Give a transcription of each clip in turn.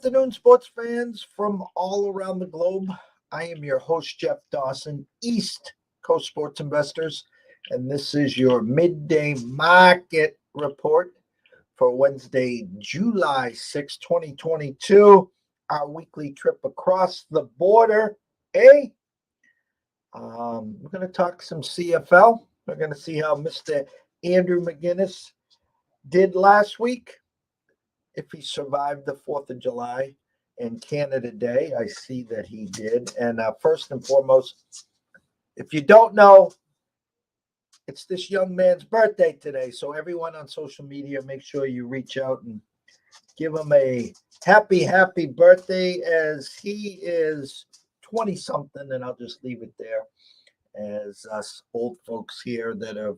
afternoon, sports fans from all around the globe. I am your host, Jeff Dawson, East Coast Sports Investors, and this is your midday market report for Wednesday, July 6, 2022. Our weekly trip across the border. We're going to talk some CFL. We're going to see how Mr. Andrew McInnis did last week, if he survived the 4th of July and Canada Day. I see that he did. And first and foremost, if you don't know, it's this young man's birthday today. So everyone on social media, make sure you reach out and give him a happy birthday, as he is 20-something, and I'll just leave it there, as us old folks here that have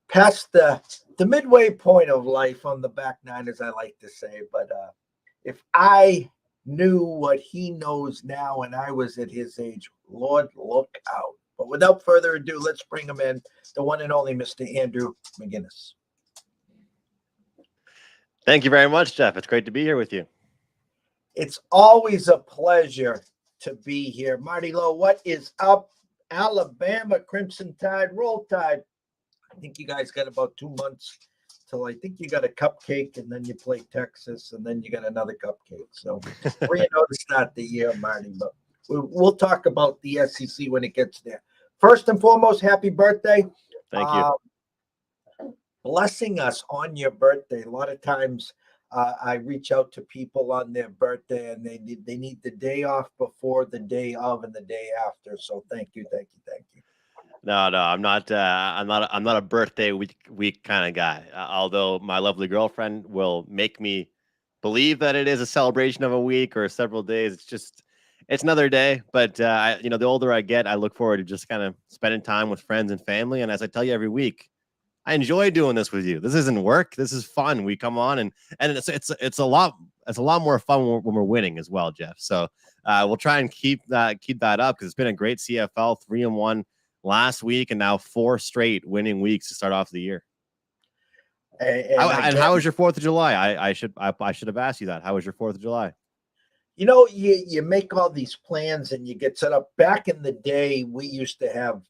past the midway point of life on the back nine, as I like to say. But if I knew what he knows now and I was at his age, Lord, look out. But without further ado, let's bring him in, the one and only Mr. Andrew McInnis. Thank you very much, Jeff. It's great to be here with you. It's always a pleasure to be here. Marty Lowe, what is up? Alabama, Crimson Tide, Roll Tide. I think you guys got about 2 months till I think you got a cupcake, and then you play Texas, and then you got another cupcake. So 3-0 to start the year, Marty. But we'll talk about the SEC when it gets there. First and foremost, happy birthday. Thank you. Blessing us on your birthday. A lot of times I reach out to people on their birthday, and they need the day off before, the day of, and the day after. So thank you. No, I'm not a birthday week kind of guy. Although my lovely girlfriend will make me believe that it is a celebration of a week or several days. It's another day. But the older I get, I look forward to just kind of spending time with friends and family. And as I tell you every week, I enjoy doing this with you. This isn't work. This is fun. We come on and it's a lot more fun when we're winning as well, Jeff. So we'll try and keep that up, because it's been a great CFL, 3-1 last week, and now 4 straight winning weeks to start off the year. And how was your 4th of July? I should have asked you that. How was your 4th of July? You know, you make all these plans and you get set up. Back in the day, we used to have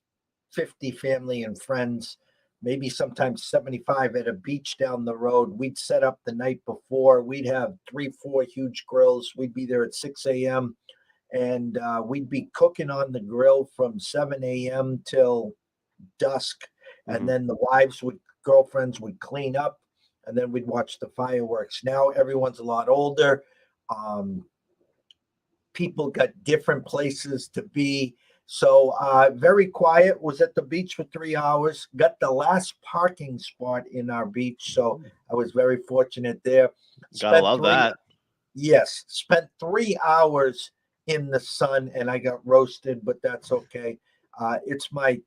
50 family and friends, maybe sometimes 75, at a beach down the road. We'd set up the night before. We'd have 3-4 huge grills. We'd be there at 6 a.m. and we'd be cooking on the grill from 7 a.m. till dusk. Mm-hmm. And then the girlfriends would clean up, and then we'd watch the fireworks. Now everyone's a lot older. People got different places to be. So very quiet. Was at the beach for 3 hours. Got the last parking spot in our beach. So I was very fortunate there. Gotta love that. Yes. Spent 3 hours in the sun, and I got roasted, but that's okay. It's my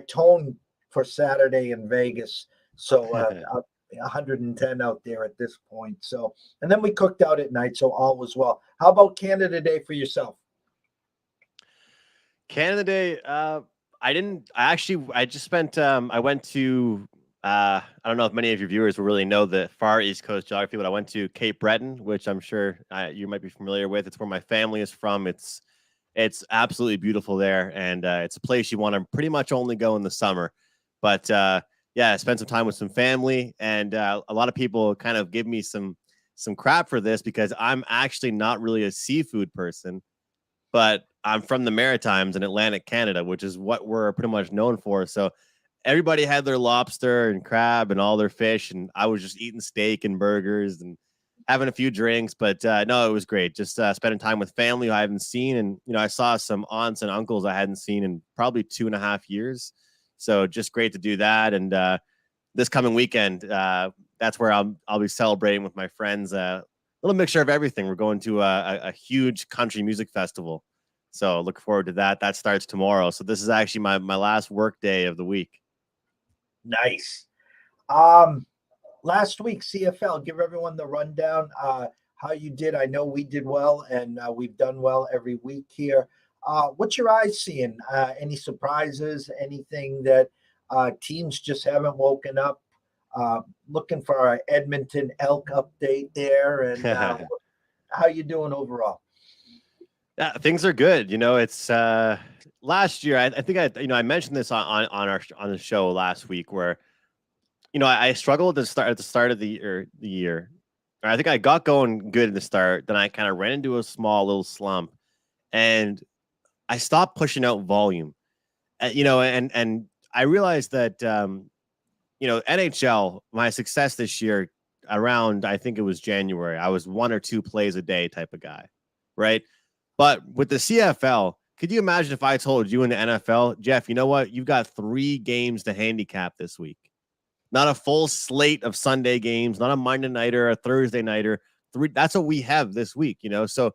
tone for Saturday in Vegas. So 110 out there at this point. So, and then we cooked out at night, so all was well. How about Canada Day for yourself? Canada Day, I just spent, I went to, I don't know if many of your viewers will really know the far East Coast geography, but I went to Cape Breton, which I'm sure you might be familiar with. It's where my family is from. It's absolutely beautiful there, and it's a place you want to pretty much only go in the summer. But yeah, I spent some time with some family, and a lot of people kind of give me some crap for this, because I'm actually not really a seafood person, but I'm from the Maritimes in Atlantic Canada, which is what we're pretty much known for. So everybody had their lobster and crab and all their fish, and I was just eating steak and burgers and having a few drinks. But no, it was great. Just spending time with family I haven't seen, and I saw some aunts and uncles I hadn't seen in probably 2.5 years. So just great to do that. And this coming weekend, that's where I'll be celebrating with my friends. A little mixture of everything. We're going to a huge country music festival. So look forward to that. That starts tomorrow. So this is actually my last work day of the week. Nice. Last week, CFL, give everyone the rundown, how you did. I know we did well, and we've done well every week here. What's your eyes seeing? Any surprises? Anything that teams just haven't woken up? Looking for our Edmonton Elk update there. And how you doing overall? Yeah, things are good. It's last year. I think I mentioned this on the show last week where I struggled at the start of the year. Or I think I got going good in the start, then I kind of ran into a small little slump, and I stopped pushing out volume. And I realized that NHL, my success this year around, I think it was January, I was 1 or 2 plays a day type of guy, right? But with the CFL, could you imagine if I told you in the NFL, Jeff, you know what? You've got 3 games to handicap this week. Not a full slate of Sunday games, not a Monday nighter, a Thursday nighter. 3. That's what we have this week, So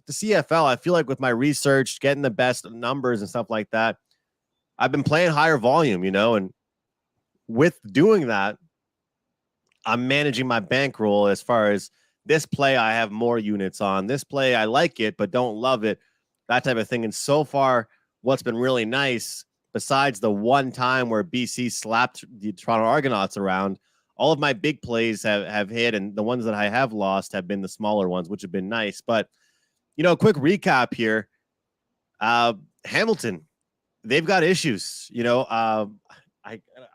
the CFL, I feel like with my research, getting the best numbers and stuff like that, I've been playing higher volume, and with doing that, I'm managing my bankroll as far as this play I have more units on. This play I like it, but don't love it, that type of thing. And so far, what's been really nice, besides the one time where BC slapped the Toronto Argonauts around, all of my big plays have hit, and the ones that I have lost have been the smaller ones, which have been nice. But, a quick recap here. Hamilton, they've got issues. I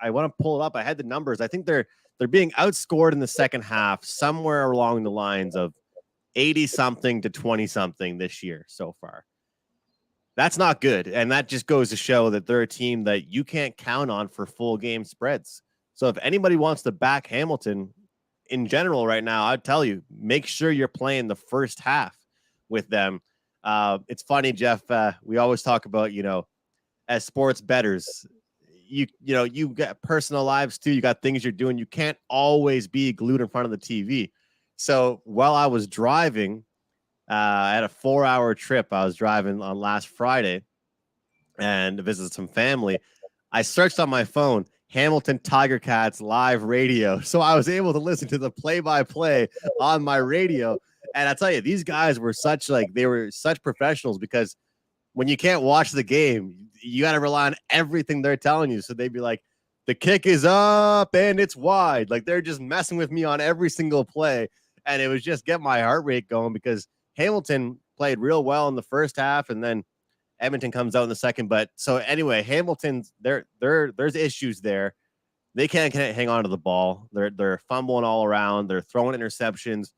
want to pull it up. I had the numbers. I think they're being outscored in the second half somewhere along the lines of 80-something to 20-something this year so far. That's not good. And that just goes to show that they're a team that you can't count on for full game spreads. So if anybody wants to back Hamilton in general right now, I'd tell you, make sure you're playing the first half with them. It's funny, Jeff, we always talk about, as sports bettors, you got personal lives too. You got things you're doing. You can't always be glued in front of the TV. So while I was driving, I had a 4-hour trip. I was driving on last Friday and visited some family. I searched on my phone, Hamilton Tiger Cats live radio. So I was able to listen to the play-by-play on my radio. And I tell you, these guys were such professionals, because when you can't watch the game, you got to rely on everything they're telling you. So they'd be like, the kick is up and it's wide. Like, they're just messing with me on every single play. And it was just get my heart rate going, because Hamilton played real well in the first half, and then Edmonton comes out in the second. But so anyway, Hamilton's there's issues there. They can't hang on to the ball. They're fumbling all around. They're throwing interceptions.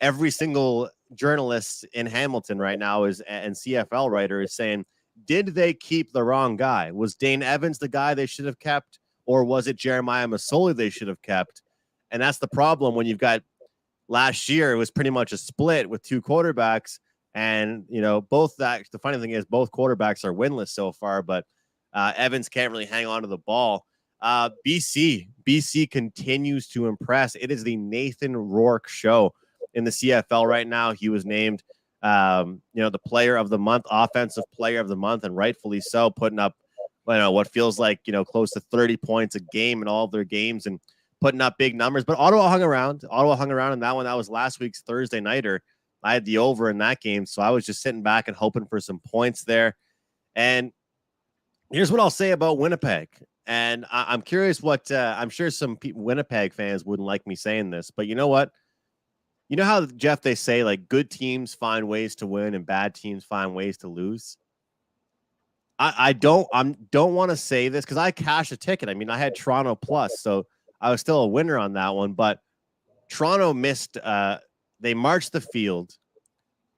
Every single journalist in Hamilton right now and CFL writer is saying, did they keep the wrong guy? Was Dane Evans the guy they should have kept, or was it Jeremiah Masoli they should have kept? And that's the problem when you've got last year, it was pretty much a split with 2 quarterbacks. And, the funny thing is both quarterbacks are winless so far, but Evans can't really hang on to the ball. BC continues to impress. It is the Nathan Rourke show in the CFL right now. He was named, the player of the month, offensive player of the month, and rightfully so, putting up, what feels like, close to 30 points a game in all of their games and putting up big numbers. But Ottawa hung around in that one. That was last week's Thursday nighter. I had the over in that game, so I was just sitting back and hoping for some points there. And here's what I'll say about Winnipeg. And I'm curious what I'm sure some Winnipeg fans wouldn't like me saying this, but you know what? You know how, Jeff, they say like good teams find ways to win and bad teams find ways to lose. I don't want to say this because I cashed a ticket. I mean, I had Toronto plus, so I was still a winner on that one. But Toronto missed. They marched the field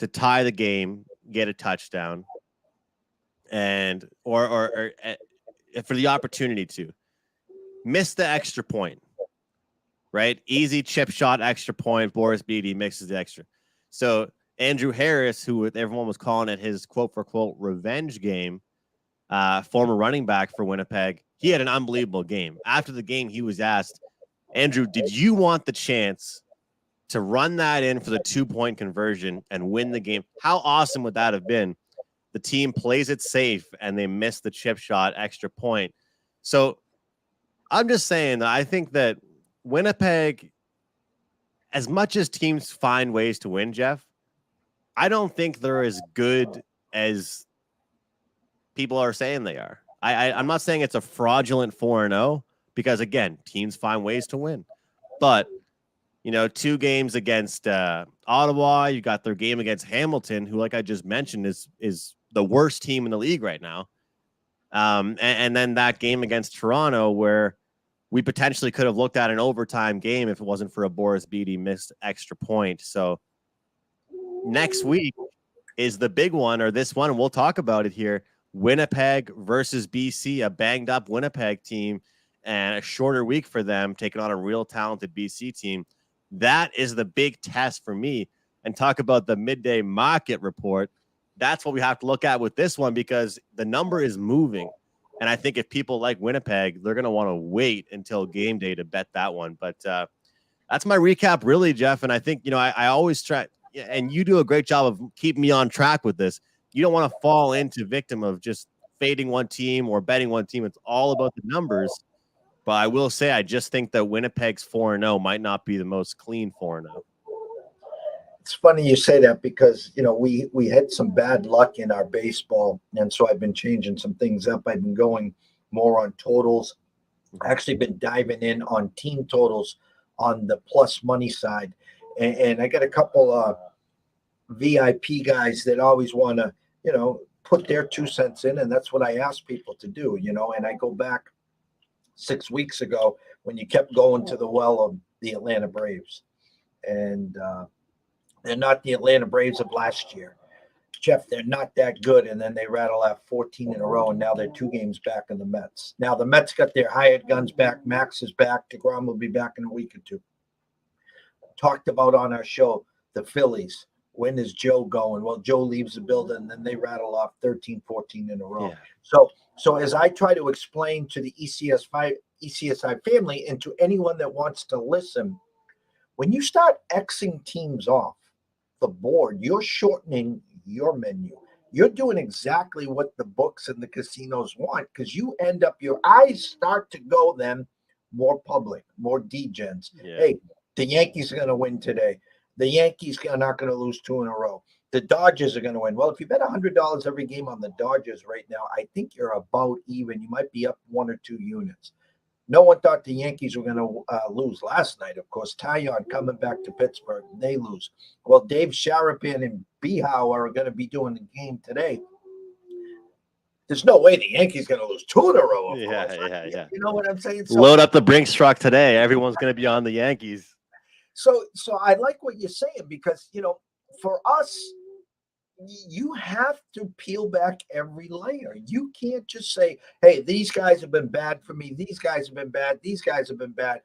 to tie the game, get a touchdown, and or for the opportunity to miss the extra point. Right? Easy chip shot, extra point. Boris Beatty mixes the extra. So Andrew Harris, who everyone was calling it his quote for quote revenge game, former running back for Winnipeg, he had an unbelievable game. After the game, he was asked, Andrew, did you want the chance to run that in for the 2-point conversion and win the game? How awesome would that have been? The team plays it safe and they miss the chip shot extra point. So I'm just saying that I think that Winnipeg, as much as teams find ways to win, Jeff, I don't think they're as good as people are saying they are. I'm not saying it's a fraudulent 4-0 because, again, teams find ways to win. But 2 games against Ottawa. You got their game against Hamilton, who, like I just mentioned, is the worst team in the league right now. And then that game against Toronto, where we potentially could have looked at an overtime game if it wasn't for a Boris Beatty missed extra point. So next week is the big one, or this one, and we'll talk about it here. Winnipeg versus BC, a banged up Winnipeg team, and a shorter week for them, taking on a real talented BC team. That is the big test for me. And talk about the midday market report. That's what we have to look at with this one, because the number is moving. And I think if people like Winnipeg, they're going to want to wait until game day to bet that one. But that's my recap, really, Jeff. And I think, I always try, and you do a great job of keeping me on track with this. You don't want to fall into victim of just fading one team or betting one team. It's all about the numbers. But I will say, I just think that Winnipeg's 4-0 might not be the most clean 4-0. It's funny you say that, because we had some bad luck in our baseball, and so I've been changing some things up. I've been going more on totals. Actually been diving in on team totals on the plus money side, and I got a couple of VIP guys that always want to put their 2 cents in, and that's what I ask people to do. And I go back 6 weeks ago when you kept going to the well of the Atlanta Braves, and they're not the Atlanta Braves of last year. Jeff, they're not that good. And then they rattle out 14 in a row, and now they're 2 games back in the Mets. Now the Mets got their hired guns back. Max is back. DeGrom will be back in a week or 2. Talked about on our show the Phillies. When is Joe going? Well, Joe leaves the building, and then they rattle off 13, 14 in a row. Yeah. So as I try to explain to the ECSI family and to anyone that wants to listen, when you start Xing teams off the board, you're shortening your menu. You're doing exactly what the books and the casinos want, because you end up, your eyes start to go then more public, more degens. Yeah. Hey, the Yankees are going to win today. The Yankees are not going to lose 2 in a row. The Dodgers are going to win. Well, if you bet $100 every game on the Dodgers right now, I think you're about even. You might be up 1 or 2 units. No one thought the Yankees were going to lose last night. Of course, Taillon coming back to Pittsburgh, they lose. Well, Dave Sharapan and Behow are going to be doing the game today. There's no way the Yankees going to lose 2 in a row. Yeah. You know what I'm saying? So, load up the Brinks truck today. Everyone's going to be on the Yankees. So I like what you're saying, because, for us, you have to peel back every layer. You can't just say, hey, these guys have been bad for me. These guys have been bad. These guys have been bad.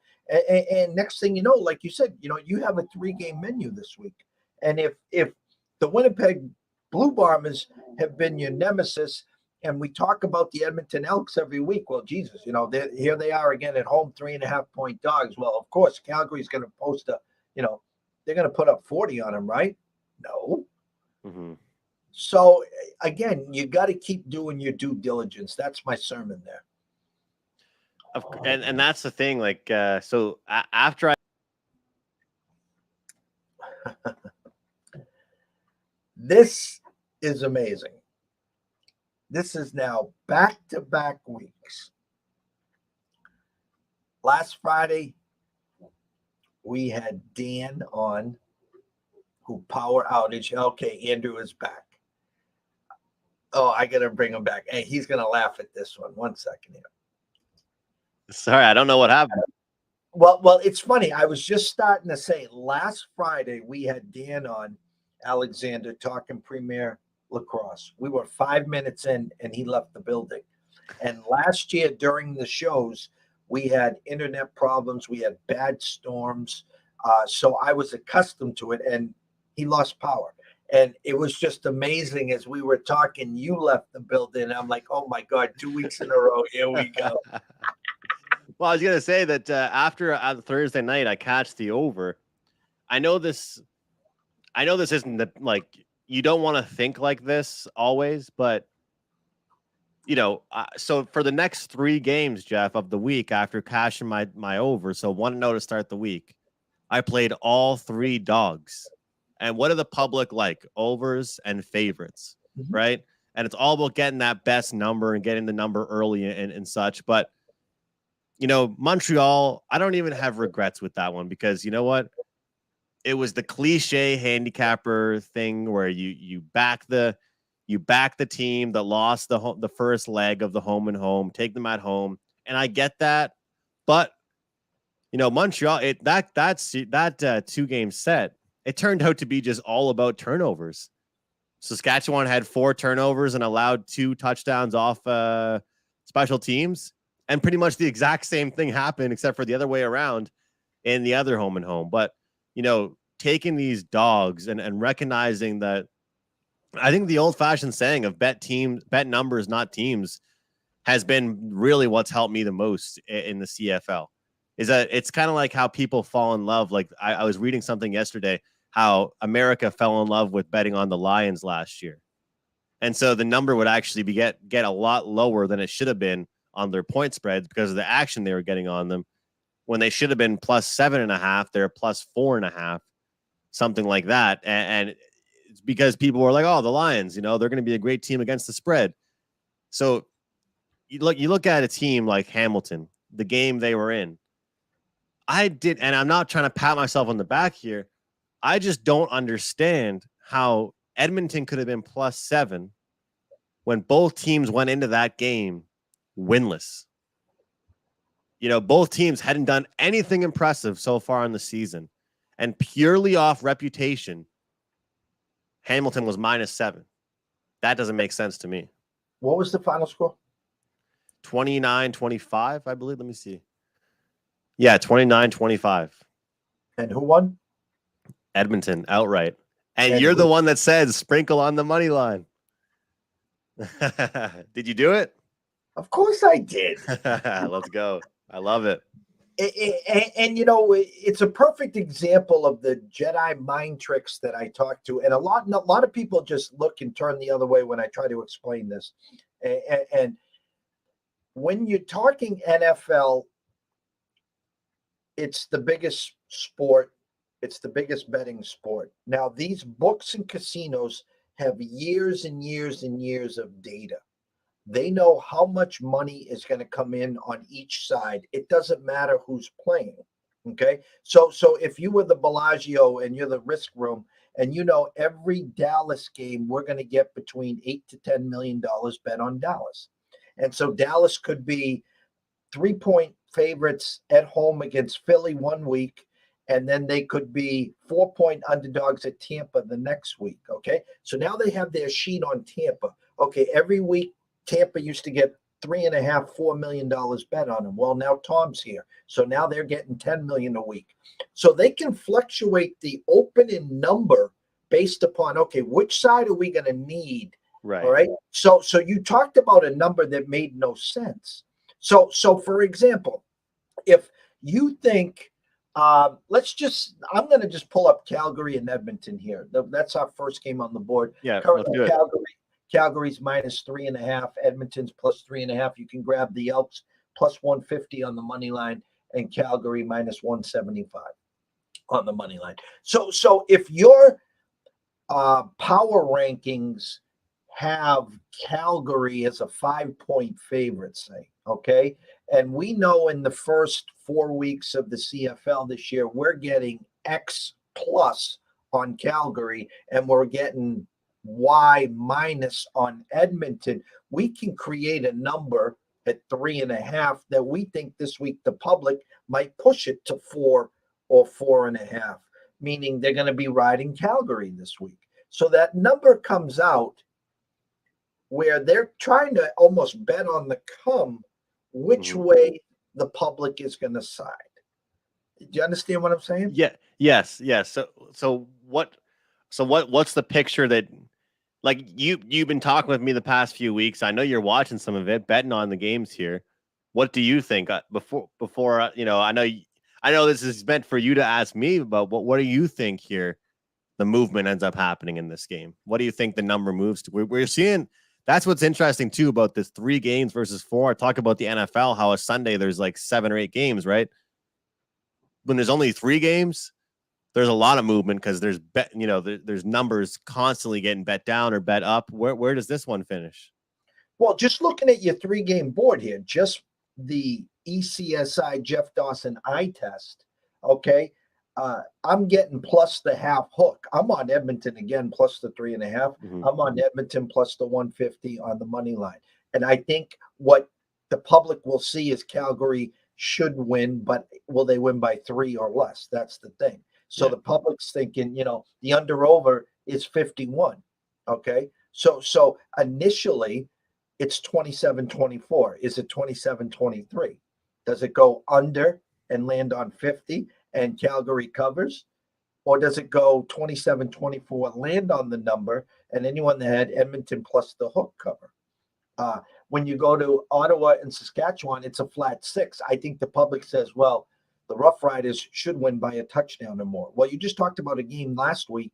And next thing you know, like you said, you have a 3-game menu this week. And if the Winnipeg Blue Bombers have been your nemesis, and we talk about the Edmonton Elks every week, well, Jesus, here they are again at home, 3.5-point dogs. Well, of course, Calgary's going to post they're going to put up 40 on them, right? No. Mm-hmm. So, again, you got to keep doing your due diligence. That's my sermon there. And that's the thing. Like, so after This is amazing. This is now back-to-back weeks. Last Friday, we had Dan on, who power outage. Okay, Andrew is back. Oh, I got to bring him back. Hey, he's going to laugh at this one. 1 second here. Sorry, I don't know what happened. Well, it's funny. I was just starting to say, last Friday, we had Dan on, Alexander, talking Premier Lacrosse. We were 5 minutes in, and he left the building. And last year, during the shows, we had internet problems. We had bad storms. So I was accustomed to it, and he lost power. And it was just amazing as we were talking. You left the building. I'm like, oh, my God, 2 weeks in a row. Here we go. Well, I was going to say that after Thursday night, I catch the over. I know this isn't you don't want to think like this always, but so for the next 3 games, Jeff, of the week after cashing my over, so 1-0 to start the week, I played all 3 dogs. And what are the public like? Overs and favorites, mm-hmm. right? And it's all about getting that best number and getting the number early and such. But, Montreal, I don't even have regrets with that one, because you know what? it was the cliche handicapper thing where you back the team that lost the first leg of the home and home, take them at home, and I get that, but Montreal, that 2-game set, it turned out to be just all about turnovers. Saskatchewan had 4 turnovers and allowed 2 touchdowns off special teams, and pretty much the exact same thing happened except for the other way around in the other home and home. But taking these dogs and recognizing that, I think the old-fashioned saying of bet numbers, not teams, has been really what's helped me the most in the CFL. Is that it's kind of like how people fall in love. Like I was reading something yesterday, how America fell in love with betting on the Lions last year. And so the number would actually get a lot lower than it should have been on their point spreads because of the action they were getting on them. When they should have been +7.5, they're +4.5, something like that. And it's because people were like, oh, the Lions, they're going to be a great team against the spread. So you look at a team like Hamilton, the game they were in. And I'm not trying to pat myself on the back here. I just don't understand how Edmonton could have been +7 when both teams went into that game winless. Both teams hadn't done anything impressive so far in the season, and purely off reputation, Hamilton was -7. That doesn't make sense to me. What was the final score? 29-25, I believe. Let me see. Yeah, 29-25. And who won? Edmonton outright. And you're the one that said sprinkle on the money line. Did you do it? Of course I did. Let's go. I love it. And it's a perfect example of the Jedi mind tricks that I talk to. And a lot of people just look and turn the other way when I try to explain this. And when you're talking NFL, it's the biggest sport. It's the biggest betting sport. Now, these books and casinos have years and years and years of data. They know how much money is going to come in on each side. It doesn't matter who's playing. Okay. So if you were the Bellagio and you're the risk room, and every Dallas game, we're going to get between $8 to $10 million bet on Dallas. And so Dallas could be 3-point favorites at home against Philly one week, and then they could be 4-point underdogs at Tampa the next week. Okay. So now they have their sheet on Tampa. Okay. Every week, Tampa used to get $3.5, $4 million bet on them. Well, now Tom's here. So now they're getting $10 million a week. So they can fluctuate the opening number based upon, okay, which side are we going to need? Right. All right. So you talked about a number that made no sense. So for example, if you think, I'm going to just pull up Calgary and Edmonton here. That's our first game on the board. Yeah. Currently, Calgary's -3.5, Edmonton's +3.5. You can grab the Elks +150 on the money line, and Calgary -175 on the money line. So if your power rankings have Calgary as a 5-point favorite, say, okay, and we know in the first 4 weeks of the CFL this year, we're getting X plus on Calgary, and we're getting Y minus on Edmonton. We can create a number at 3.5 that we think this week the public might push it to 4 or 4.5, meaning they're going to be riding Calgary this week. So that number comes out where they're trying to almost bet on the come which way the public is going to side. Do you understand what I'm saying? Yeah. Yes. So what's the picture that, like, you've been talking with me the past few weeks. I know you're watching some of it, betting on the games here. What do you think before I know this is meant for you to ask me about, but what do you think here the movement ends up happening in this game? What do you think the number moves to? We're seeing, that's what's interesting too about this 3 games versus 4. I talk about the NFL, how a Sunday there's like 7 or 8 games, right? When there's only 3 games, there's a lot of movement because there's there's numbers constantly getting bet down or bet up. Where does this one finish? Well, just looking at your 3-game board here, just the ECSI Jeff Dawson eye test, okay, I'm getting plus the half hook. I'm on Edmonton again, plus the 3.5. I'm on Edmonton plus the 150 on the money line. And I think what the public will see is Calgary should win, but will they win by 3 or less? That's the thing. So the public's thinking, the under over is 51. Okay. So initially it's 27-24. Is it 27-23? Does it go under and land on 50 and Calgary covers? Or does it go 27-24, land on the number, and anyone that had Edmonton plus the hook cover? When you go to Ottawa and Saskatchewan, it's a flat 6. I think the public says, well, the Rough Riders should win by a touchdown or more. Well, you just talked about a game last week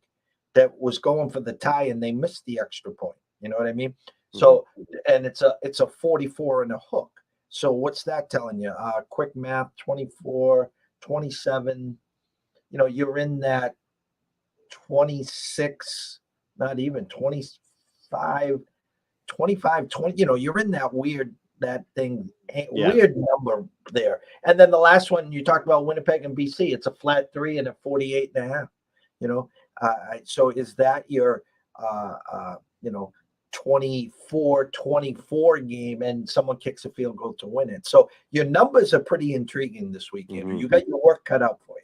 that was going for the tie and they missed the extra point. You know what I mean? So, and it's a 44 and a hook. So what's that telling you? Quick math, 24, 27, you're in that 26, not even 25, 20, you're in that weird number there. And then the last one you talked about, Winnipeg and BC, it's a flat 3 and a 48.5, so is that your, 24-24 game and someone kicks a field goal to win it? So your numbers are pretty intriguing this weekend. You got your work cut out for you.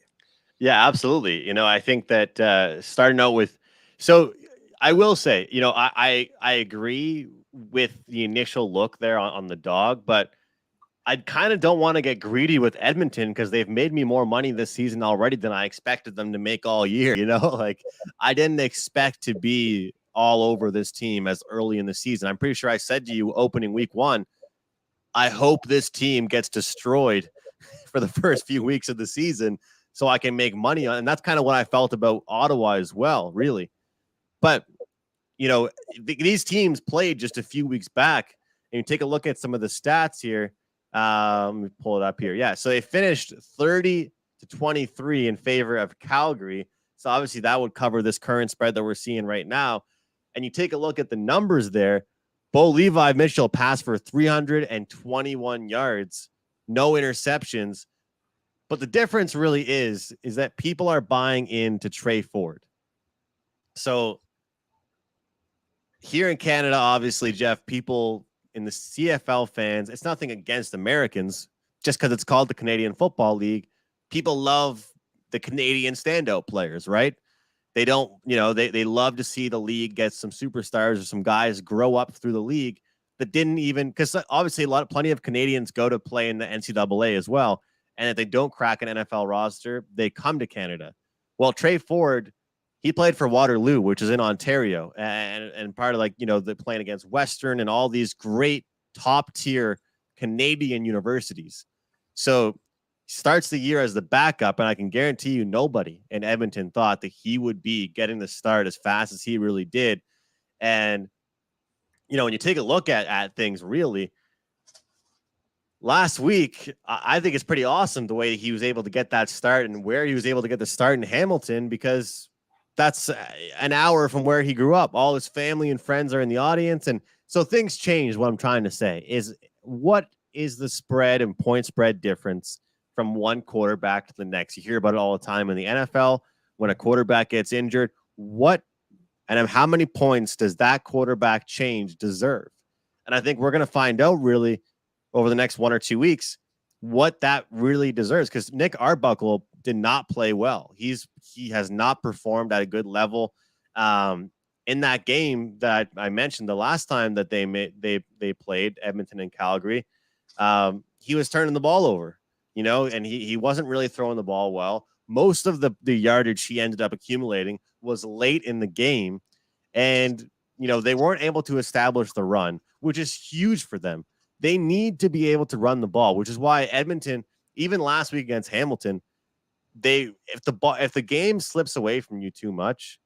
Yeah, absolutely. I think that starting out with, so I will say, I agree with the initial look there on the dog, but I kind of don't want to get greedy with Edmonton because they've made me more money this season already than I expected them to make all year. Like I didn't expect to be all over this team as early in the season. I'm pretty sure I said to you opening week 1, I hope this team gets destroyed for the first few weeks of the season so I can make money on. And that's kind of what I felt about Ottawa as well, really. But, these teams played just a few weeks back, and you take a look at some of the stats here. Let me pull it up here. Yeah. So they finished 30-23 in favor of Calgary. So obviously that would cover this current spread that we're seeing right now. And you take a look at the numbers there. Bo Levi Mitchell passed for 321 yards, no interceptions. But the difference really is that people are buying into Trey Ford. So here in Canada, obviously, Jeff, people in the CFL fans, it's nothing against Americans, just because it's called the Canadian Football League. People love the Canadian standout players, right? They don't, they love to see the league get some superstars or some guys grow up through the league that didn't even, because obviously plenty of Canadians go to play in the NCAA as well. And if they don't crack an NFL roster, they come to Canada. Well, Trey Ford, he played for Waterloo, which is in Ontario, and part of the playing against Western and all these great top tier Canadian universities. So starts the year as the backup, and I can guarantee you nobody in Edmonton thought that he would be getting the start as fast as he really did. And, when you take a look at things really, last week, I think it's pretty awesome the way he was able to get that start and where he was able to get the start in Hamilton, because that's an hour from where he grew up. All his family and friends are in the audience. And so things change. What I'm trying to say is, what is the spread and point spread difference from one quarterback to the next? You hear about it all the time in the NFL. When a quarterback gets injured, how many points does that quarterback change deserve? And I think we're going to find out really over the next 1 or 2 weeks what that really deserves, because Nick Arbuckle did not play well. He has not performed at a good level. In that game that I mentioned the last time that they played Edmonton and Calgary, he was turning the ball over, and he wasn't really throwing the ball well. Most of the yardage he ended up accumulating was late in the game, and they weren't able to establish the run, which is huge for them. They need to be able to run the ball, which is why Edmonton, even last week against Hamilton, if the game slips away from you too much,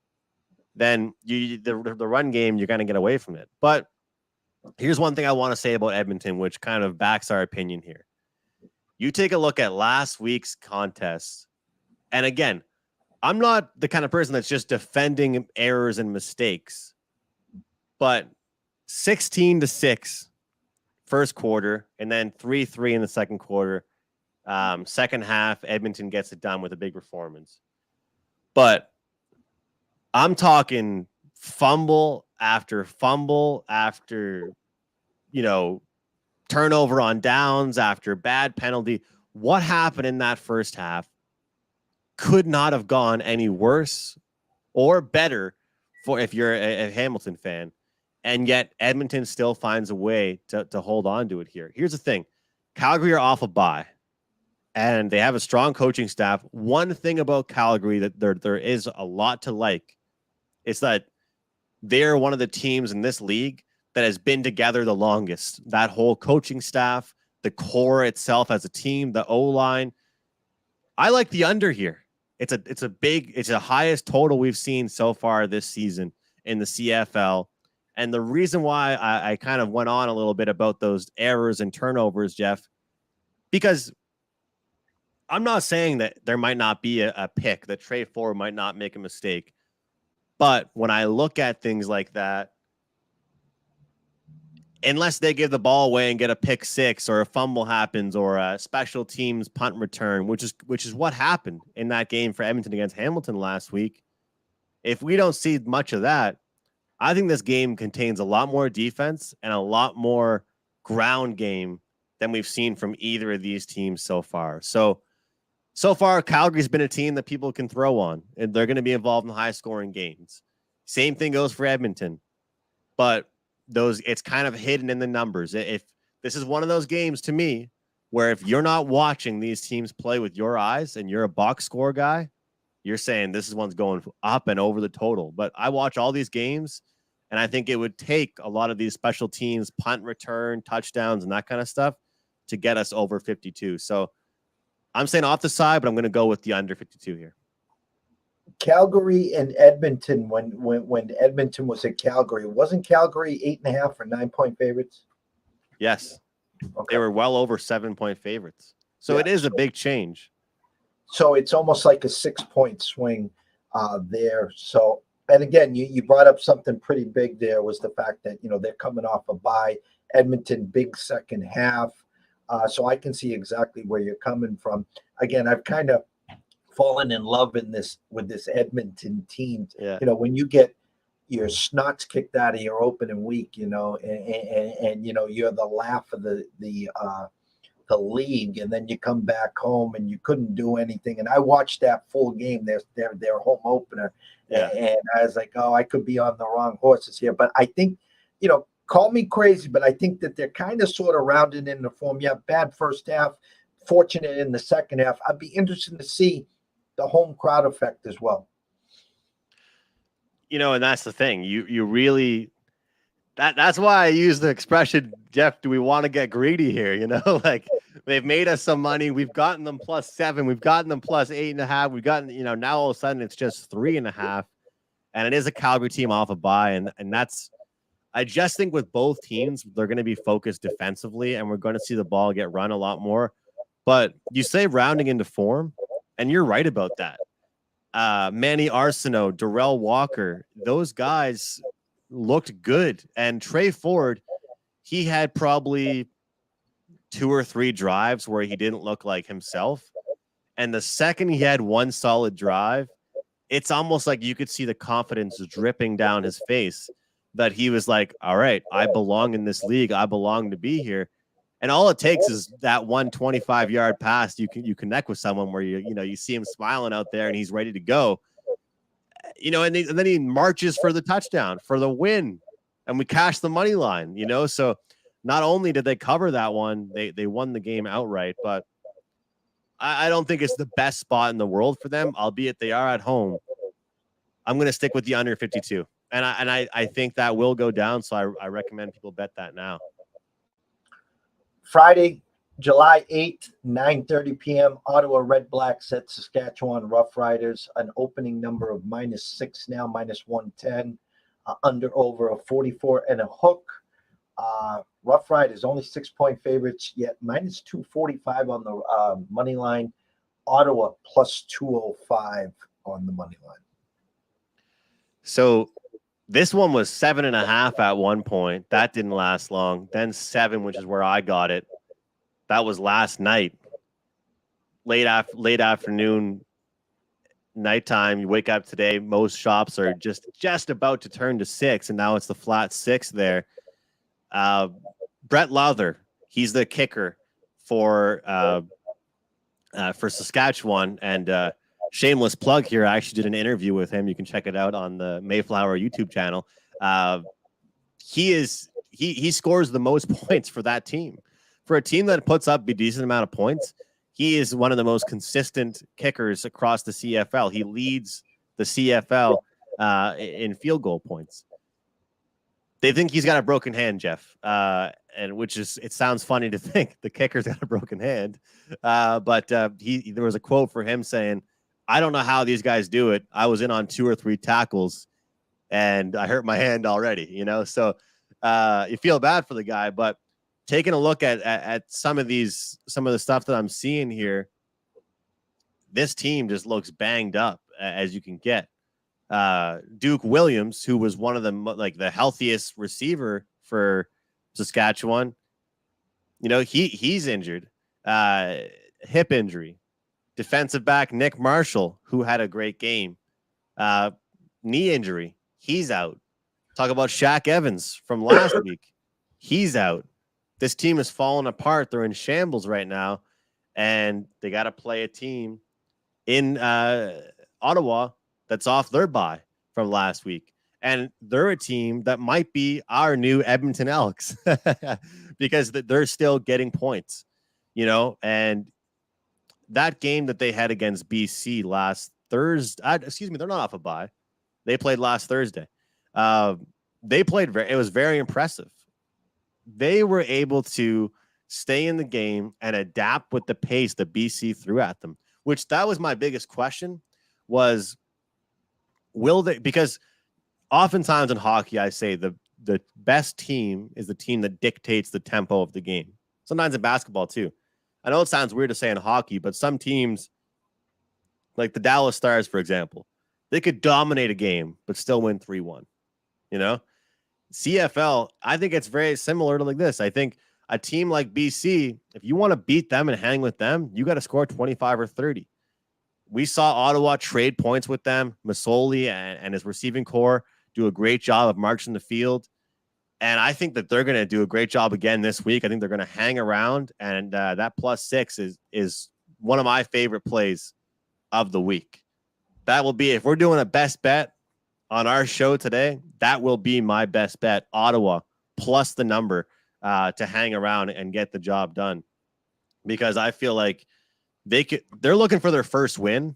then the run game, you're going to get away from it. But here's one thing I want to say about Edmonton, which kind of backs our opinion here. You take a look at last week's contest, and again, I'm not the kind of person that's just defending errors and mistakes, but 16-6 first quarter, and then 3-3 in the second quarter. Second half, Edmonton gets it done with a big performance. But I'm talking fumble after, turnover on downs after bad penalty. What happened in that first half could not have gone any worse or better for if you're a Hamilton fan. And yet Edmonton still finds a way to hold on to it here. Here's the thing. Calgary are off a bye, and they have a strong coaching staff. One thing about Calgary that there is a lot to like is that they're one of the teams in this league that has been together the longest. That whole coaching staff, the core itself as a team, the O-line. I like the under here. It's the highest total we've seen so far this season in the CFL. And the reason why I kind of went on a little bit about those errors and turnovers, Jeff, because I'm not saying that there might not be a pick, that Trey Ford might not make a mistake. But when I look at things like that, unless they give the ball away and get a pick six or a fumble happens or a special teams punt return, which is what happened in that game for Edmonton against Hamilton last week. If we don't see much of that, I think this game contains a lot more defense and a lot more ground game than we've seen from either of these teams so far. So far, Calgary's been a team that people can throw on, and they're going to be involved in high-scoring games. Same thing goes for Edmonton, but it's kind of hidden in the numbers. If this is one of those games to me where if you're not watching these teams play with your eyes and you're a box score guy, you're saying this is one's going up and over the total. But I watch all these games, and I think it would take a lot of these special teams, punt return, touchdowns, and that kind of stuff to get us over 52. So I'm saying off the side, but I'm going to go with the under 52 here. Calgary and Edmonton, when Edmonton was at Calgary, wasn't Calgary 8.5 or 9-point favorites? Yes. Okay. They were well over 7-point favorites. So it is a big change. So it's almost like a 6-point swing there. So, and again, you brought up something pretty big there, was the fact that, they're coming off a bye. Edmonton, big second half. So I can see exactly where you're coming from. Again, I've kind of fallen in love with this Edmonton team. Yeah. When you get your snots kicked out of your opening week, and you're the laugh of the league, and then you come back home and you couldn't do anything. And I watched that full game, their home opener, and I was like, oh, I could be on the wrong horses here. But I think, call me crazy, but I think that they're kind of sort of rounded in the form. Yeah, bad first half, fortunate in the second half. I'd be interested to see the home crowd effect as well. And that's the thing. You really that's why I use the expression, Jeff, do we want to get greedy here? Like they've made us some money. We've gotten them +7. We've gotten them +8.5. We've gotten, now all of a sudden it's just 3.5. And it is a Calgary team off a bye. And that's, I just think with both teams, they're going to be focused defensively, and we're going to see the ball get run a lot more. But you say rounding into form, and you're right about that. Manny Arsenault, Darrell Walker, those guys looked good. And Trey Ford, he had probably 2 or 3 drives where he didn't look like himself. And the second he had one solid drive, it's almost like you could see the confidence dripping down his face, that he was like, all right, I belong in this league. I belong to be here. And all it takes is that 125-yard pass. You connect with someone where you see him smiling out there and he's ready to go. And then he marches for the touchdown, for the win, and we cash the money line. So not only did they cover that one, they won the game outright. But I don't think it's the best spot in the world for them, albeit they are at home. I'm going to stick with the under 52. And I think that will go down, so I recommend people bet that now. Friday, July 8th, 9:30 p.m., Ottawa Red Blacks at Saskatchewan Rough Riders, an opening number of -6 now, -110, under over a 44 and a hook. Rough Riders only 6-point favorites, yet -245 on the money line. Ottawa +205 on the money line. So this one was 7.5 at one point. That didn't last long. Then 7, which is where I got it. That was last night. late afternoon, nighttime. You wake up today, most shops are just about to turn to 6, and now it's the flat 6 there. Brett Lowther, he's the kicker for Saskatchewan, and shameless plug here. I actually did an interview with him. You can check it out on the Mayflower YouTube channel. He scores the most points for that team. For a team that puts up a decent amount of points, he is one of the most consistent kickers across the CFL. He leads the CFL in field goal points. They think he's got a broken hand, Jeff, and it sounds funny to think the kicker's got a broken hand, but there was a quote for him saying, "I don't know how these guys do it. I was in on 2 or 3 tackles, and I hurt my hand already." So you feel bad for the guy, but taking a look at some of the stuff that I'm seeing here, this team just looks banged up as you can get. Duke Williams, who was one of the healthiest receiver for Saskatchewan, he's injured, hip injury. Defensive back Nick Marshall, who had a great game, knee injury, he's out. Talk about Shaq Evans from last week, he's out. This team is falling apart. They're in shambles right now, and they got to play a team in Ottawa that's off their bye from last week. And they're a team that might be our new Edmonton Elks because they're still getting points, and that game that they had against BC last Thursday, they're not off a bye. They played last Thursday. It was very impressive. They were able to stay in the game and adapt with the pace that BC threw at them, which that was my biggest question was, will they, because oftentimes in hockey, I say the best team is the team that dictates the tempo of the game. Sometimes in basketball too. I know it sounds weird to say in hockey, but some teams, like the Dallas Stars, for example, they could dominate a game, but still win 3-1, CFL, I think it's very similar to like this. I think a team like BC, if you want to beat them and hang with them, you got to score 25 or 30. We saw Ottawa trade points with them. Masoli and his receiving core do a great job of marching the field. And I think that they're going to do a great job again this week. I think they're going to hang around. And that +6 is one of my favorite plays of the week. That will be, if we're doing a best bet on our show today, that will be my best bet. Ottawa plus the number to hang around and get the job done. Because I feel like they're looking for their first win,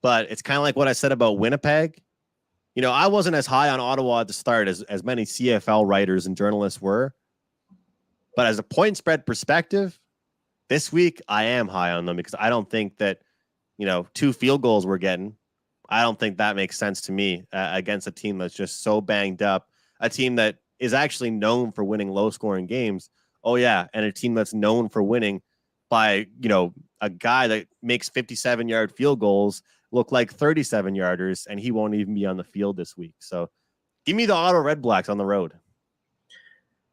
but it's kind of like what I said about Winnipeg. I wasn't as high on Ottawa at the start as many CFL writers and journalists were. But as a point spread perspective, this week I am high on them because I don't think that, 2 field goals we're getting, I don't think that makes sense to me against a team that's just so banged up, a team that is actually known for winning low scoring games. Oh yeah. And a team that's known for winning by, a guy that makes 57-yard field goals look like 37-yarders, and he won't even be on the field this week. So give me the Ottawa Red Blacks on the road.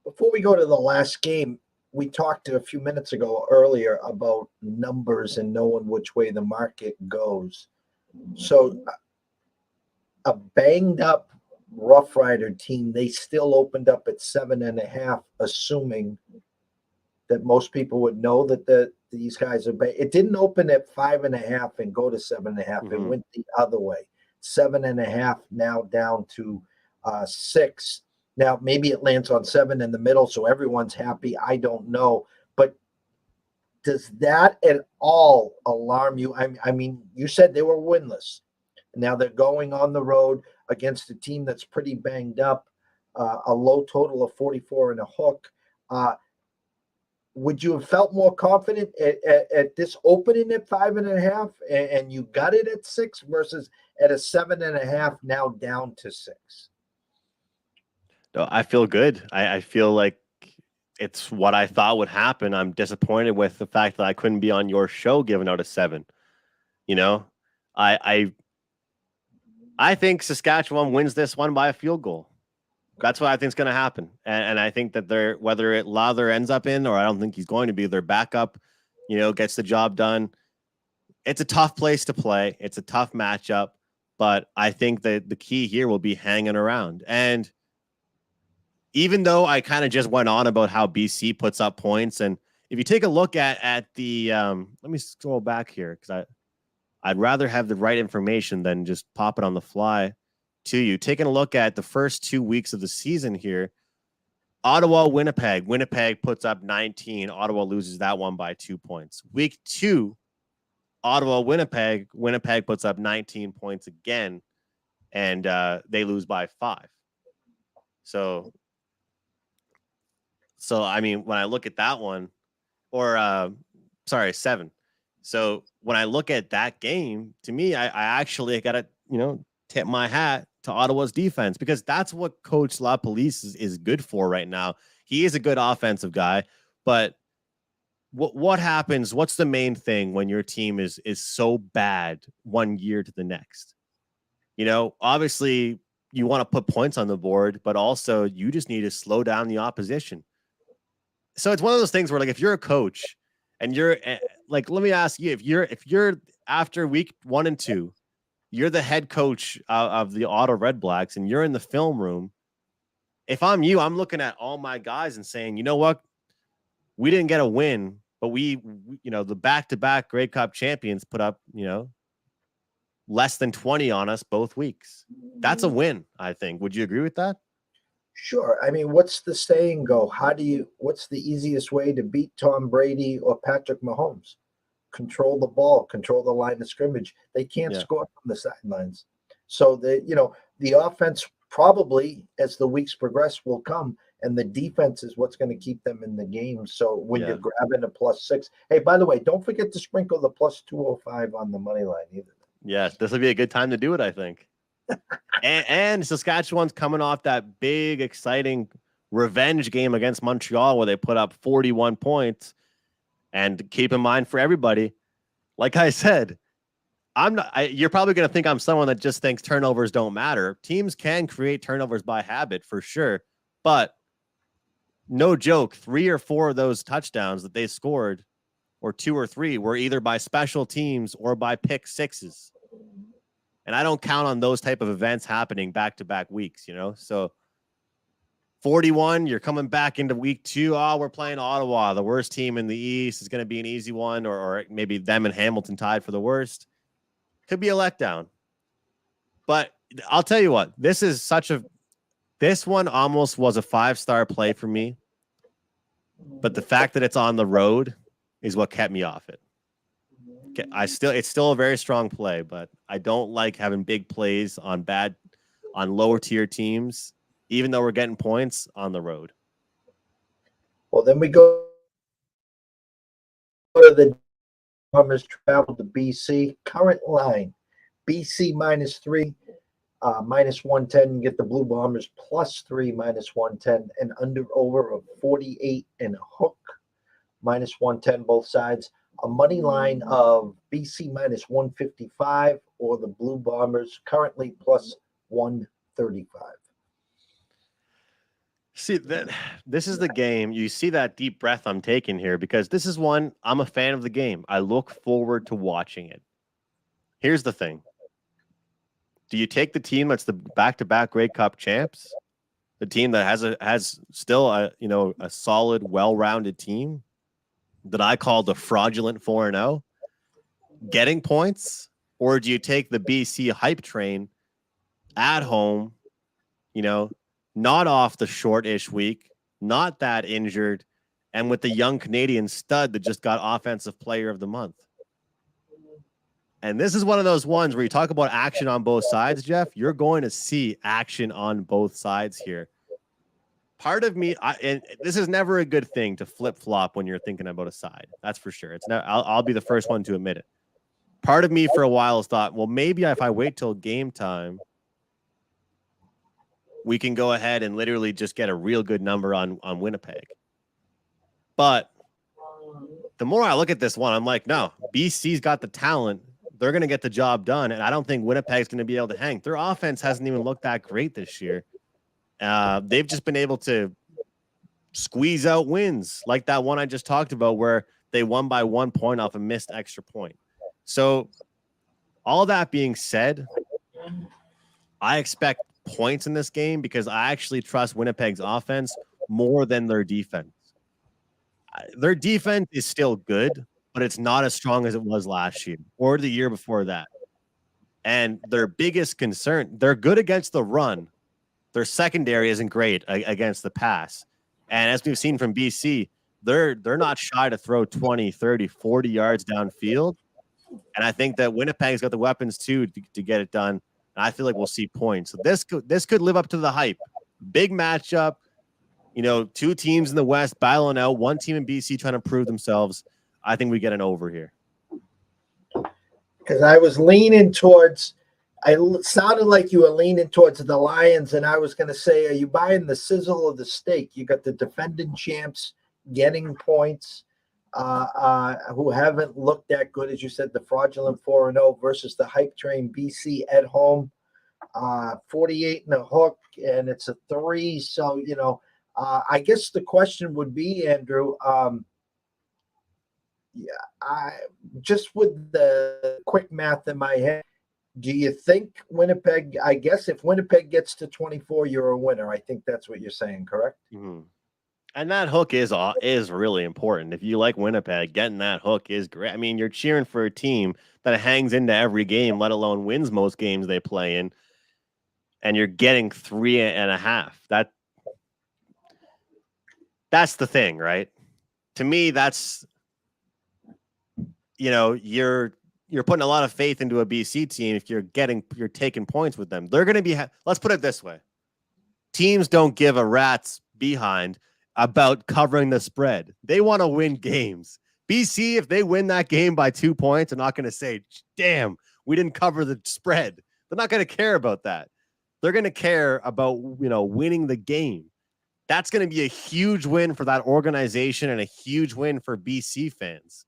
Before we go to the last game, we talked a few minutes ago earlier about numbers and knowing which way the market goes. So a banged up Rough Rider team, they still opened up at 7.5, assuming that most people would know that these guys are it didn't open at 5.5 and go to 7.5. Mm-hmm. It went the other way. 7.5 now down to 6. Now maybe it lands on 7 in the middle, so everyone's happy. I don't know. But does that at all alarm you? I mean, you said they were winless. Now they're going on the road against a team that's pretty banged up, a low total of 44 and a hook. Would you have felt more confident at this opening at 5.5 and you got it at 6 versus at a 7.5 now down to 6? No, I feel good. I feel like it's what I thought would happen. I'm disappointed with the fact that I couldn't be on your show giving out a 7. I think Saskatchewan wins this one by a field goal. That's what I think is going to happen. And I think that whether Lowther ends up in, or I don't think he's going to be, their backup gets the job done. It's a tough place to play. It's a tough matchup, but I think that the key here will be hanging around. And even though I kind of just went on about how BC puts up points, and if you take a look at the let me scroll back here because I'd rather have the right information than just pop it on the fly to you. Taking a look at the first 2 weeks of the season here, Ottawa, Winnipeg. Winnipeg puts up 19. Ottawa loses that one by 2 points. Week 2, Ottawa, Winnipeg. Winnipeg puts up 19 points again, and they lose by 5. So I mean, when I look at that one, or 7. So when I look at that game, to me, I actually got to, tip my hat to Ottawa's defense, because that's what Coach LaPolice is good for right now. He is a good offensive guy, but what happens? What's the main thing when your team is so bad one year to the next? Obviously you want to put points on the board, but also you just need to slow down the opposition. So it's one of those things where, like, if you're a coach and you're like, let me ask you, if you're after week 1 and 2, you're the head coach of the Ottawa Red Blacks and you're in the film room. If I'm you, I'm looking at all my guys and saying, you know what? We didn't get a win, but we the back-to-back Grey Cup champions put up, less than 20 on us both weeks. That's a win, I think. Would you agree with that? Sure. I mean, what's the saying go? What's the easiest way to beat Tom Brady or Patrick Mahomes? Control the ball, control the line of scrimmage. They can't score from the sidelines. So the offense probably, as the weeks progress, will come, and the defense is what's going to keep them in the game. So when you're grabbing a +6, hey, by the way, don't forget to sprinkle the +205 on the money line either. Yes, this would be a good time to do it, I think. and Saskatchewan's coming off that big, exciting revenge game against Montreal where they put up 41 points. And keep in mind, for everybody, like I said, you're probably going to think I'm someone that just thinks turnovers don't matter. Teams can create turnovers by habit for sure, but no joke, 3 or 4 of those touchdowns that they scored, or 2 or 3, were either by special teams or by pick sixes. And I don't count on those type of events happening back-to-back weeks, So 41, you're coming back into week 2. Oh, we're playing Ottawa, the worst team in the East. Is going to be an easy one, or maybe them and Hamilton tied for the worst. Could be a letdown. But I'll tell you what, this one almost was a 5-star play for me. But the fact that it's on the road is what kept me off it. It's still a very strong play, but I don't like having big plays on lower tier teams, even though we're getting points on the road. Well, then we go to the Bombers travel to BC. Current line, BC -3, -110. You get the Blue Bombers +3, -110, and over of 48 and a hook, -110 both sides. A money line of BC -155 or the Blue Bombers currently +135. See, this is the game. You see that deep breath I'm taking here, because this is one, I'm a fan of the game. I look forward to watching it. Here's the thing. Do you take the team that's the back-to-back Grey Cup champs, the team that has still a solid, well-rounded team that I call the fraudulent 4-0, getting points, or do you take the BC hype train at home, not off the short-ish week, not that injured, and with the young Canadian stud that just got Offensive Player of the Month? And this is one of those ones where you talk about action on both sides, Jeff. You're going to see action on both sides here. Part of me, and this is never a good thing to flip-flop when you're thinking about a side. That's for sure. I'll be the first one to admit it. Part of me for a while has thought, well, maybe if I wait till game time, we can go ahead and literally just get a real good number on Winnipeg. But the more I look at this one, I'm like, no, BC's got the talent. They're going to get the job done, and I don't think Winnipeg's going to be able to hang. Their offense hasn't even looked that great this year. They've just been able to squeeze out wins like that one I just talked about, where They won by 1 point off a missed extra point. So all that being said, I expect points in this game because I actually trust Winnipeg's offense more than their defense. Their defense is still good, but it's not as strong as it was last year or the year before that. And their biggest concern, they're good against the run. Their secondary isn't great against the pass. And as we've seen from BC, they're not shy to throw 20, 30, 40 yards downfield. And I think that Winnipeg's got the weapons too to get it done. And I feel like we'll see points. So this could live up to the hype. Big matchup. You know, two teams in the West battling out. One team in BC trying to prove themselves. I think we get an over here. Because I was leaning towards, sounded like you were leaning towards the Lions, and I was going to say, are you buying the sizzle of the steak? You got the defending champs getting points, who haven't looked that good, as you said, the fraudulent 4-0 versus the hype train BC at home, 48 and a hook, and it's a 3. So, you know, I guess the question would be, Andrew, I just with the quick math in my head, do you think Winnipeg, I guess if Winnipeg gets to 24, you're a winner. I think that's what you're saying, correct? Mm-hmm. And that hook is really important. If you like Winnipeg, getting that hook is great. I mean, you're cheering for a team that hangs into every game, let alone wins most games they play in, and you're getting 3.5. That's the thing, right? To me, that's, you know, you're putting a lot of faith into a BC team if you're taking points with them. They're going to be, let's put it this way. Teams don't give a rat's behind about covering the spread. They want to win games. BC, if they win that game by 2 points, are not going to say, damn, we didn't cover the spread. They're not going to care about that. They're going to care about, you know, winning the game. That's going to be a huge win for that organization and a huge win for BC fans.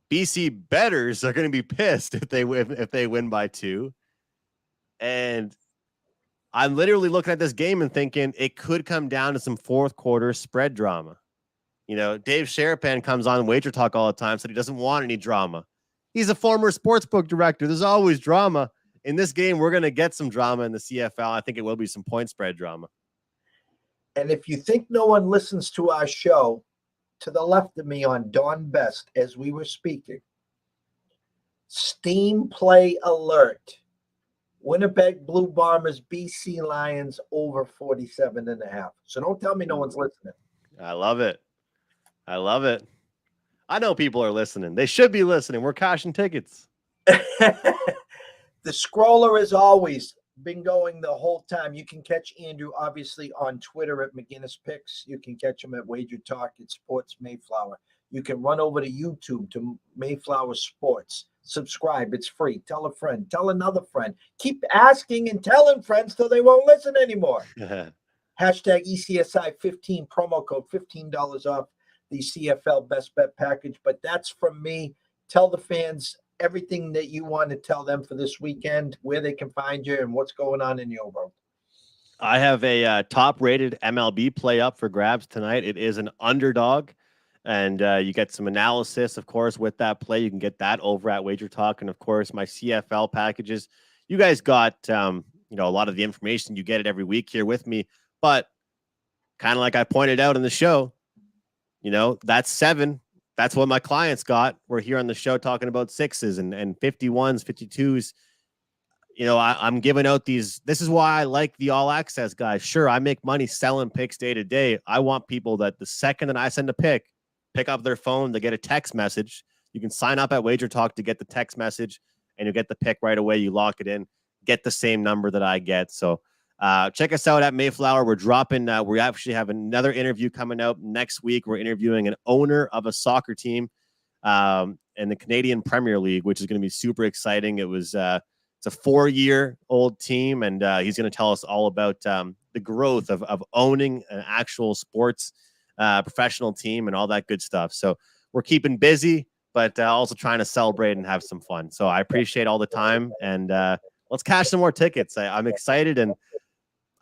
BC bettors are going to be pissed if they win by 2. And I'm literally looking at this game and thinking it could come down to some fourth quarter spread drama. You know, Dave Sherapan comes on Wager Talk all the time, said he doesn't want any drama. He's a former sportsbook director. There's always drama. In this game, we're going to get some drama in the CFL. I think it will be some point spread drama. And if you think no one listens to our show, to the left of me on Dawn Best, as we were speaking, Steam Play Alert. Winnipeg Blue Bombers, BC Lions over 47.5. So don't tell me no one's listening. I love it. I love it. I know people are listening. They should be listening. We're cashing tickets. The scroller, as always, been going the whole time. You can catch Andrew, obviously, on Twitter at McInnis Picks. You can catch him at Wager Talk at Sports Mayflower. You can run over to YouTube to Mayflower Sports. Subscribe. It's free. Tell a friend. Tell another friend. Keep asking and telling friends till they won't listen anymore. Hashtag ECSI15, promo code $15 off the CFL Best Bet package. But that's from me. Tell the fans everything that you want to tell them for this weekend, where they can find you and what's going on in your world. I have a top-rated MLB play up for grabs tonight. It is an underdog, and you get some analysis, of course, with that play. You can get that over at Wager Talk, and of course, my CFL packages. You guys got you know, a lot of the information. You get it every week here with me, but kind of like I pointed out in the show, you know, that's 7. That's what my clients got. We're here on the show talking about 6s and 51s, 52s. You know, I'm giving out these. This is why I like the all access guys. Sure, I make money selling picks day to day. I want people that the second that I send a pick up their phone, they get a text message. You can sign up at Wager Talk to get the text message, and you get the pick right away. You lock it in, get the same number that I get. So check us out at Mayflower. We're dropping. We actually have another interview coming out next week. We're interviewing an owner of a soccer team in the Canadian Premier League, which is going to be super exciting. It's a 4-year-old team, and he's going to tell us all about the growth of owning an actual sports professional team and all that good stuff. So we're keeping busy, but also trying to celebrate and have some fun. So I appreciate all the time, and let's cash some more tickets. I'm excited, and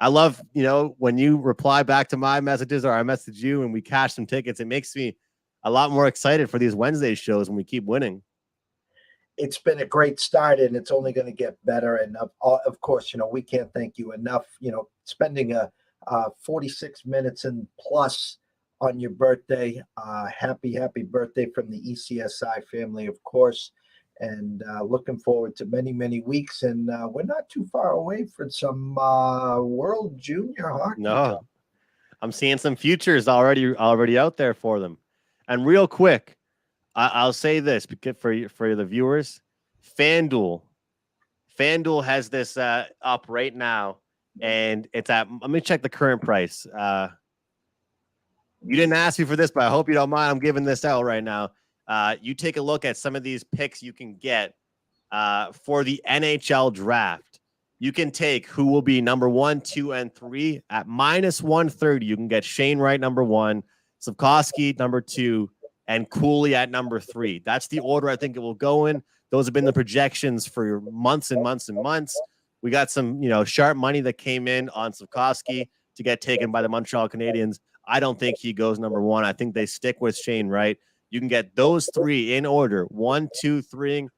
I love, you know, when you reply back to my messages or I message you and we cash some tickets. It makes me, a lot more excited for these Wednesday shows when we keep winning. It's been a great start, and it's only going to get better. And of course, we can't thank you enough. Spending a 46 minutes and plus on your birthday. Happy birthday from the ECSI family, of course. And looking forward to many, many weeks. And we're not too far away from some World Junior Hockey. No, I'm seeing some futures already out there for them. And real quick, I'll say this because for the viewers, FanDuel has this up right now, and it's at. Let me check the current price. You didn't ask me for this, but I hope you don't mind. I'm giving this out right now. You take a look at some of these picks you can get for the NHL draft. You can take who will be number 1, 2, and 3 at -130. You can get Shane Wright number 1, Slavkovsky number 2, and Cooley at number 3. That's the order I think it will go in. Those have been the projections for months and months and months. We got some, sharp money that came in on Slavkovsky to get taken by the Montreal Canadiens. I don't think he goes number 1. I think they stick with Shane Wright. You can get those 3 in order. 1, 2, 3,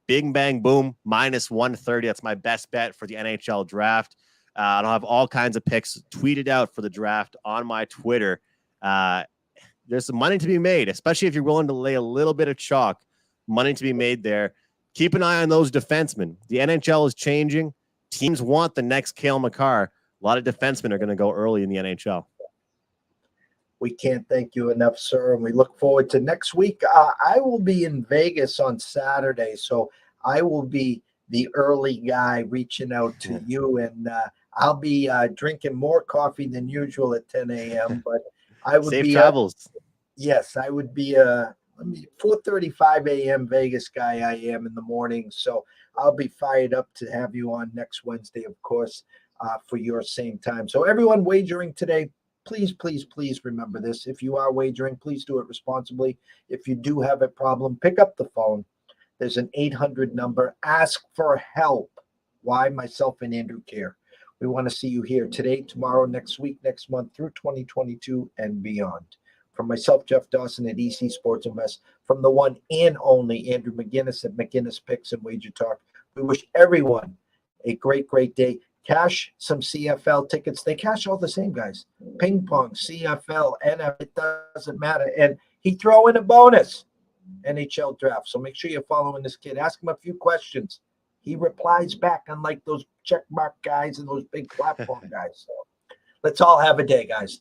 bing, bang, boom, -130. That's my best bet for the NHL draft. I'll have all kinds of picks tweeted out for the draft on my Twitter. There's some money to be made, especially if you're willing to lay a little bit of chalk. Money to be made there. Keep an eye on those defensemen. The NHL is changing. Teams want the next Cale Makar. A lot of defensemen are going to go early in the NHL. We can't thank you enough, sir, and we look forward to next week. I will be in Vegas on Saturday, so I will be the early guy reaching out to you, and I'll be drinking more coffee than usual at 10 a.m., but I would Safe be travels. Yes, I would be 4:35 a.m. Vegas guy I am in the morning, so I'll be fired up to have you on next Wednesday, of course, for your same time. So everyone wagering today, please remember this. If you are wagering, please do it responsibly. If you do have a problem, pick up the phone. There's an 800 number. Ask for help. Why? Myself and Andrew care. We want to see you here today, tomorrow, next week, next month, through 2022 and beyond. From myself, Jeff Dawson at EC Sports Invest, from the one and only Andrew McInnis at McInnis Picks and Wager Talk, we wish everyone a great day. Cash some CFL tickets. They cash all the same, guys. Ping pong, CFL, NFL, it doesn't matter. And he throw in a bonus, NHL draft. So make sure you're following this kid. Ask him a few questions. He replies back, unlike those checkmark guys and those big platform guys. So let's all have a day, guys.